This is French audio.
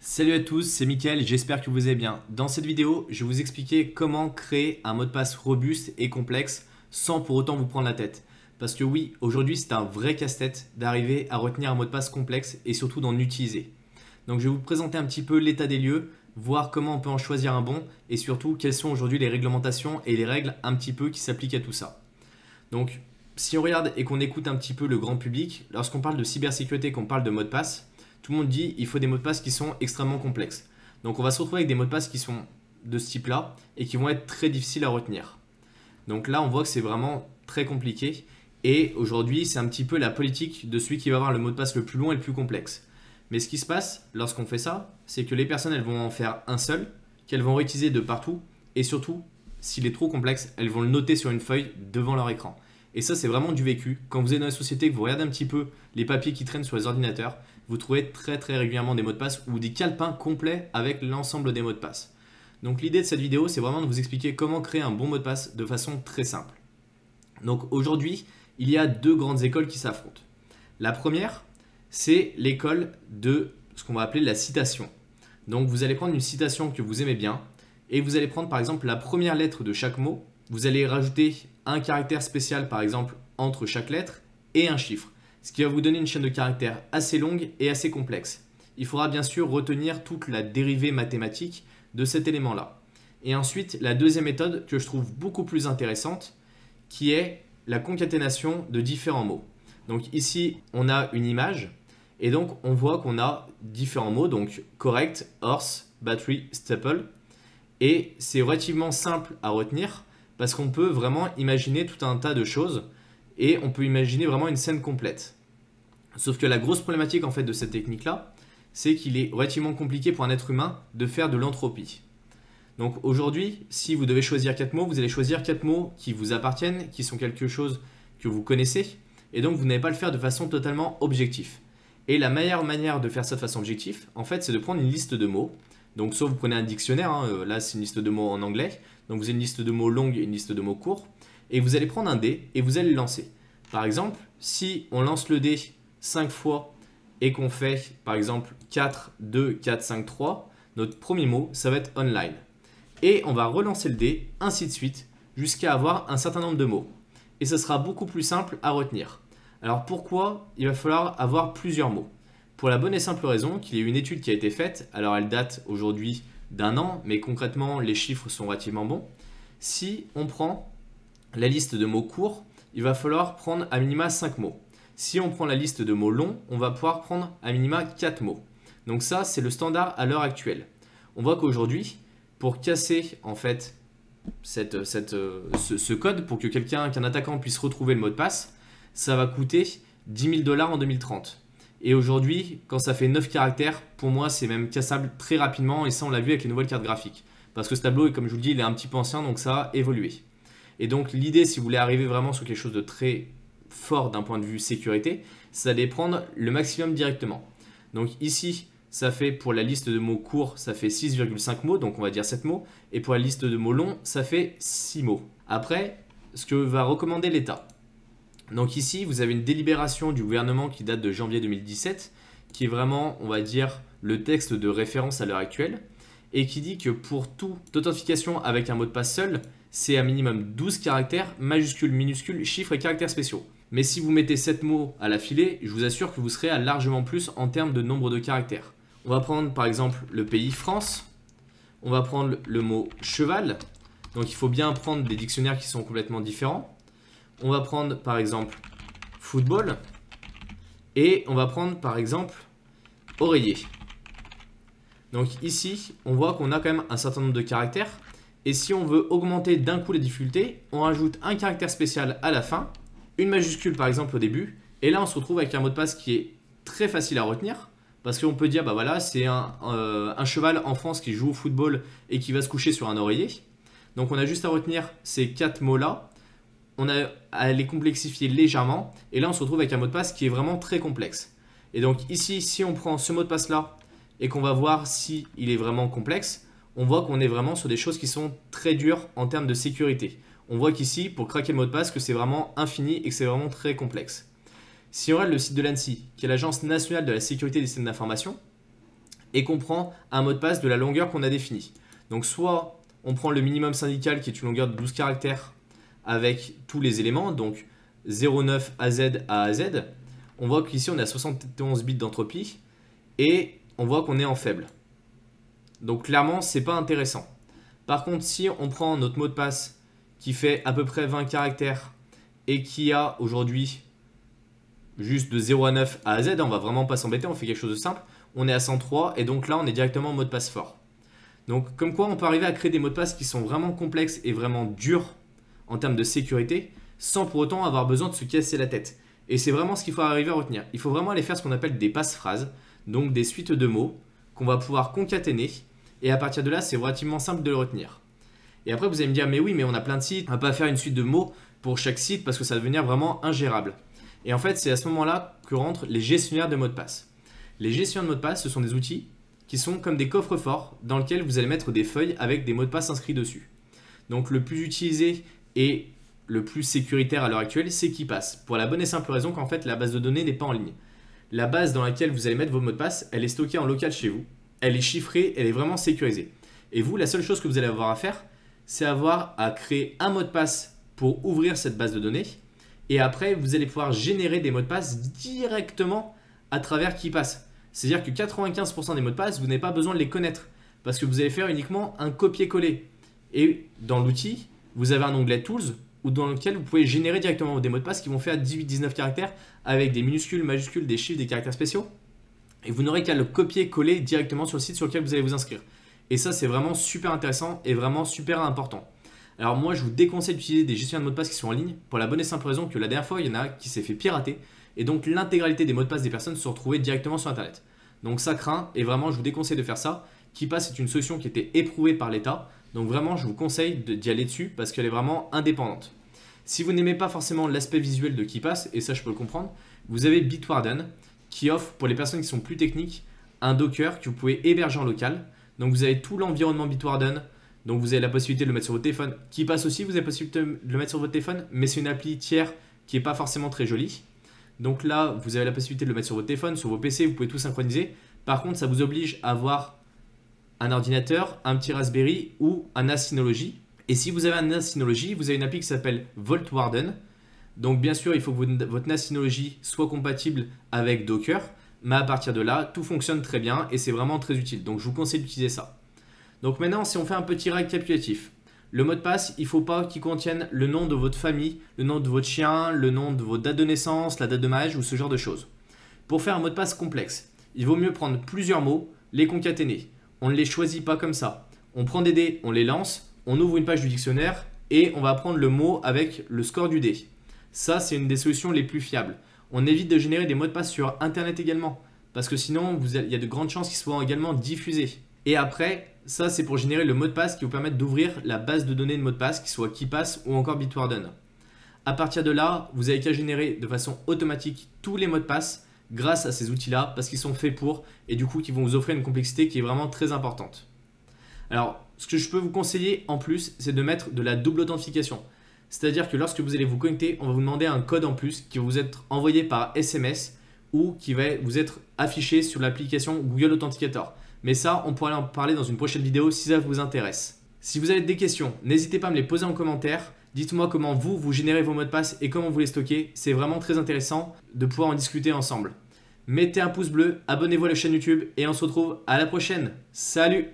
Salut à tous, c'est Mickaël, j'espère que vous allez bien. Dans cette vidéo, je vais vous expliquer comment créer un mot de passe robuste et complexe sans pour autant vous prendre la tête. Parce que oui, aujourd'hui c'est un vrai casse-tête d'arriver à retenir un mot de passe complexe et surtout d'en utiliser. Donc je vais vous présenter un petit peu l'état des lieux, voir comment on peut en choisir un bon et surtout quelles sont aujourd'hui les réglementations et les règles un petit peu qui s'appliquent à tout ça. Donc si on regarde et qu'on écoute un petit peu le grand public, lorsqu'on parle de cybersécurité, qu'on parle de mot de passe, tout le monde dit qu'il faut des mots de passe qui sont extrêmement complexes. Donc on va se retrouver avec des mots de passe qui sont de ce type-là et qui vont être très difficiles à retenir. Donc là, on voit que c'est vraiment très compliqué. Et aujourd'hui, c'est un petit peu la politique de celui qui va avoir le mot de passe le plus long et le plus complexe. Mais ce qui se passe lorsqu'on fait ça, c'est que les personnes, elles vont en faire un seul, qu'elles vont réutiliser de partout. Et surtout, s'il est trop complexe, elles vont le noter sur une feuille devant leur écran. Et ça, c'est vraiment du vécu. Quand vous êtes dans la société, que vous regardez un petit peu les papiers qui traînent sur les ordinateurs, vous trouvez très régulièrement des mots de passe ou des calepins complets avec l'ensemble des mots de passe. Donc l'idée de cette vidéo, c'est vraiment de vous expliquer comment créer un bon mot de passe de façon très simple. Donc aujourd'hui, il y a deux grandes écoles qui s'affrontent. La première, c'est l'école de ce qu'on va appeler la citation. Donc vous allez prendre une citation que vous aimez bien et vous allez prendre par exemple la première lettre de chaque mot. Vous allez rajouter un caractère spécial par exemple entre chaque lettre et un chiffre, ce qui va vous donner une chaîne de caractères assez longue et assez complexe. Il faudra bien sûr retenir toute la dérivée mathématique de cet élément-là. Et ensuite, la deuxième méthode que je trouve beaucoup plus intéressante, qui est la concaténation de différents mots. Donc ici, on a une image et donc on voit qu'on a différents mots, donc correct, horse, battery, staple. Et c'est relativement simple à retenir parce qu'on peut vraiment imaginer tout un tas de choses et on peut imaginer vraiment une scène complète. Sauf que la grosse problématique en fait de cette technique-là, c'est qu'il est relativement compliqué pour un être humain de faire de l'entropie. Donc aujourd'hui, si vous devez choisir 4 mots, vous allez choisir 4 mots qui vous appartiennent, qui sont quelque chose que vous connaissez, et donc vous n'allez pas le faire de façon totalement objective. Et la meilleure manière de faire ça de façon objective, en fait, c'est de prendre une liste de mots. Donc soit vous prenez un dictionnaire, là c'est une liste de mots en anglais, donc vous avez une liste de mots longue et une liste de mots courts, et vous allez prendre un dé et vous allez le lancer. Par exemple, si on lance le dé 5 fois et qu'on fait par exemple 4, 2, 4, 5, 3, notre premier mot, ça va être online. Et on va relancer le dé, ainsi de suite, jusqu'à avoir un certain nombre de mots. Et ce sera beaucoup plus simple à retenir. Alors pourquoi il va falloir avoir plusieurs mots? Pour la bonne et simple raison qu'il y a une étude qui a été faite, alors elle date aujourd'hui d'1 an, mais concrètement les chiffres sont relativement bons. Si on prend la liste de mots courts, il va falloir prendre à minima 5 mots. Si on prend la liste de mots longs, on va pouvoir prendre à minima 4 mots. Donc ça, c'est le standard à l'heure actuelle. On voit qu'aujourd'hui, pour casser en fait ce code, pour que qu'un attaquant puisse retrouver le mot de passe, ça va coûter 10 000 $ en 2030. Et aujourd'hui, quand ça fait 9 caractères, pour moi, c'est même cassable très rapidement. Et ça, on l'a vu avec les nouvelles cartes graphiques. Parce que ce tableau, comme je vous le dis, il est un petit peu ancien, donc ça a évolué. Et donc, l'idée, si vous voulez arriver vraiment sur quelque chose de très fort d'un point de vue sécurité, c'est d'aller prendre le maximum directement. Donc ici, ça fait pour la liste de mots courts, ça fait 6,5 mots, donc on va dire 7 mots. Et pour la liste de mots longs, ça fait 6 mots. Après, ce que va recommander l'État. Donc ici, vous avez une délibération du gouvernement qui date de janvier 2017, qui est vraiment, on va dire, le texte de référence à l'heure actuelle, et qui dit que pour toute authentification avec un mot de passe seul, c'est à minimum 12 caractères, majuscules, minuscules, chiffres et caractères spéciaux. Mais si vous mettez 7 mots à l'affilée, je vous assure que vous serez à largement plus en termes de nombre de caractères. On va prendre par exemple le pays France, on va prendre le mot cheval, donc il faut bien prendre des dictionnaires qui sont complètement différents. On va prendre par exemple football et on va prendre par exemple oreiller. Donc ici, on voit qu'on a quand même un certain nombre de caractères et si on veut augmenter d'un coup les difficultés, on rajoute un caractère spécial à la fin, une majuscule par exemple au début et là on se retrouve avec un mot de passe qui est très facile à retenir parce qu'on peut dire bah voilà, c'est un cheval en France qui joue au football et qui va se coucher sur un oreiller. Donc on a juste à retenir ces 4 mots là. On a à les complexifier légèrement et là on se retrouve avec un mot de passe qui est vraiment très complexe. Et donc ici, si on prend ce mot de passe là et qu'on va voir si il est vraiment complexe, on voit qu'on est vraiment sur des choses qui sont très dures en termes de sécurité. On voit qu'ici, pour craquer le mot de passe, que c'est vraiment infini et que c'est vraiment très complexe. Si on regarde le site de l'ANSSI, qui est l'Agence nationale de la sécurité des systèmes d'information, et qu'on prend un mot de passe de la longueur qu'on a définie. Donc soit on prend le minimum syndical qui est une longueur de 12 caractères avec tous les éléments, donc 0,9 AZ à AZ. On voit qu'ici on est à 71 bits d'entropie et on voit qu'on est en faible. Donc clairement, c'est pas intéressant. Par contre, si on prend notre mot de passe qui fait à peu près 20 caractères et qui a aujourd'hui juste de 0 à 9 à Z, on va vraiment pas s'embêter, on fait quelque chose de simple. On est à 103 et donc là, on est directement en mot de passe fort. Donc comme quoi, on peut arriver à créer des mots de passe qui sont vraiment complexes et vraiment durs en termes de sécurité sans pour autant avoir besoin de se casser la tête. Et c'est vraiment ce qu'il faut arriver à retenir. Il faut vraiment aller faire ce qu'on appelle des passe-phrases, donc des suites de mots qu'on va pouvoir concaténer. Et à partir de là, c'est relativement simple de le retenir. Et après, vous allez me dire, mais oui, mais on a plein de sites, on ne va pas faire une suite de mots pour chaque site parce que ça va devenir vraiment ingérable. Et en fait, c'est à ce moment-là que rentrent les gestionnaires de mots de passe. Les gestionnaires de mots de passe, ce sont des outils qui sont comme des coffres forts dans lesquels vous allez mettre des feuilles avec des mots de passe inscrits dessus. Donc le plus utilisé et le plus sécuritaire à l'heure actuelle, c'est KeePass. Pour la bonne et simple raison qu'en fait, la base de données n'est pas en ligne. La base dans laquelle vous allez mettre vos mots de passe, elle est stockée en local chez vous. Elle est chiffrée, elle est vraiment sécurisée. Et vous, la seule chose que vous allez avoir à faire, c'est avoir à créer un mot de passe pour ouvrir cette base de données. Et après, vous allez pouvoir générer des mots de passe directement à travers KeePass. C'est-à-dire que 95% des mots de passe, vous n'avez pas besoin de les connaître parce que vous allez faire uniquement un copier-coller. Et dans l'outil, vous avez un onglet Tools ou dans lequel vous pouvez générer directement des mots de passe qui vont faire 18-19 caractères avec des minuscules, majuscules, des chiffres, des caractères spéciaux. Et vous n'aurez qu'à le copier-coller directement sur le site sur lequel vous allez vous inscrire. Et ça, c'est vraiment super intéressant et vraiment super important. Alors moi, je vous déconseille d'utiliser des gestionnaires de mots de passe qui sont en ligne pour la bonne et simple raison que la dernière fois, il y en a qui s'est fait pirater. Et donc, l'intégralité des mots de passe des personnes se sont retrouvées directement sur Internet. Donc ça craint et vraiment, je vous déconseille de faire ça. KeePass est une solution qui était éprouvée par l'État. Donc vraiment, je vous conseille d'y aller dessus parce qu'elle est vraiment indépendante. Si vous n'aimez pas forcément l'aspect visuel de KeePass, et ça je peux le comprendre, vous avez Bitwarden qui offre pour les personnes qui sont plus techniques un Docker que vous pouvez héberger en local. Donc vous avez tout l'environnement Bitwarden, donc vous avez la possibilité de le mettre sur votre téléphone. KeePass aussi, vous avez la possibilité de le mettre sur votre téléphone, mais c'est une appli tiers qui n'est pas forcément très jolie. Donc là, vous avez la possibilité de le mettre sur votre téléphone, sur vos PC, vous pouvez tout synchroniser. Par contre, ça vous oblige à avoir un ordinateur, un petit Raspberry ou un NAS Synology. Et si vous avez un NAS Synology, vous avez une appli qui s'appelle VaultWarden. Donc bien sûr, il faut que votre NAS Synology soit compatible avec Docker. Mais à partir de là, tout fonctionne très bien et c'est vraiment très utile. Donc je vous conseille d'utiliser ça. Donc maintenant, si on fait un petit récapitulatif. Le mot de passe, il ne faut pas qu'il contienne le nom de votre famille, le nom de votre chien, le nom de votre date de naissance, la date de mariage ou ce genre de choses. Pour faire un mot de passe complexe, il vaut mieux prendre plusieurs mots, les concaténer. On ne les choisit pas comme ça. On prend des dés, on les lance, on ouvre une page du dictionnaire et on va prendre le mot avec le score du dé. Ça, c'est une des solutions les plus fiables. On évite de générer des mots de passe sur Internet également parce que sinon, il y a de grandes chances qu'ils soient également diffusés. Et après, ça, c'est pour générer le mot de passe qui vous permettre d'ouvrir la base de données de mots de passe, qui soit KeePass ou encore Bitwarden. À partir de là, vous avez qu'à générer de façon automatique tous les mots de passe grâce à ces outils-là parce qu'ils sont faits pour et du coup qui vont vous offrir une complexité qui est vraiment très importante. Alors, ce que je peux vous conseiller en plus, c'est de mettre de la double authentification. C'est-à-dire que lorsque vous allez vous connecter, on va vous demander un code en plus qui va vous être envoyé par SMS ou qui va vous être affiché sur l'application Google Authenticator. Mais ça, on pourra en parler dans une prochaine vidéo si ça vous intéresse. Si vous avez des questions, n'hésitez pas à me les poser en commentaire. Dites-moi comment vous générez vos mots de passe et comment vous les stockez. C'est vraiment très intéressant de pouvoir en discuter ensemble. Mettez un pouce bleu, abonnez-vous à la chaîne YouTube et on se retrouve à la prochaine. Salut!